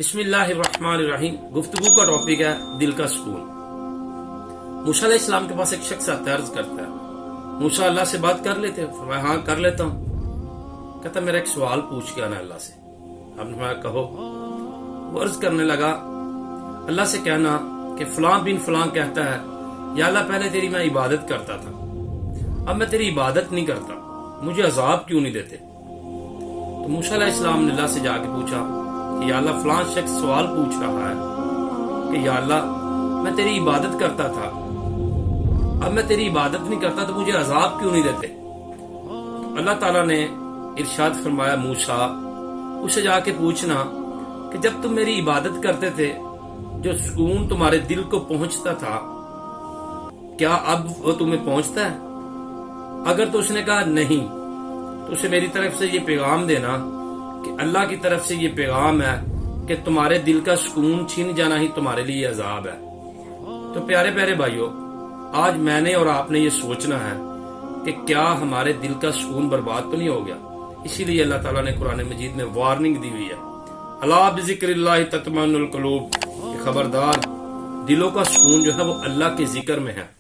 بسم اللہ الرحمن الرحیم۔ گفتگو کا ٹاپک ہے دل کا سکون۔ موسیٰ علیہ السلام کے پاس ایک شخص آتا ہے، عرض کرتا ہے موسیٰ اللہ سے بات کر لیتے؟ فرمایا ہاں کر لیتا ہوں۔ کہتا میرا ایک سوال پوچھ کے آنا اللہ سے۔ آپ نے فرمایا کہو۔ وہ عرض کرنے لگا اللہ سے کہنا کہ فلاں بن فلاں کہتا ہے یا اللہ پہلے تیری میں عبادت کرتا تھا، اب میں تیری عبادت نہیں کرتا، مجھے عذاب کیوں نہیں دیتے؟ تو موسیٰ علیہ السلام نے اللہ سے جا کے پوچھا کہ یا اللہ فلاں شخص سوال پوچھ رہا ہے کہ یا اللہ میں تیری عبادت کرتا تھا، اب میں تیری عبادت نہیں کرتا تو مجھے عذاب کیوں نہیں دیتے؟ اللہ تعالیٰ نے ارشاد فرمایا موسیٰ اسے جا کے پوچھنا کہ جب تم میری عبادت کرتے تھے جو سکون تمہارے دل کو پہنچتا تھا کیا اب وہ تمہیں پہنچتا ہے؟ اگر تو اس نے کہا نہیں تو اسے میری طرف سے یہ پیغام دینا کہ اللہ کی طرف سے یہ پیغام ہے کہ تمہارے دل کا سکون چھین جانا ہی تمہارے لیے عذاب ہے۔ تو پیارے پیارے بھائیوں، آج میں نے اور آپ نے یہ سوچنا ہے کہ کیا ہمارے دل کا سکون برباد تو نہیں ہو گیا؟ اسی لیے اللہ تعالیٰ نے قرآن مجید میں وارننگ دی ہوئی ہے، الا بذکر اللہ تطمئن القلوب، خبردار دلوں کا سکون جو ہے وہ اللہ کے ذکر میں ہے۔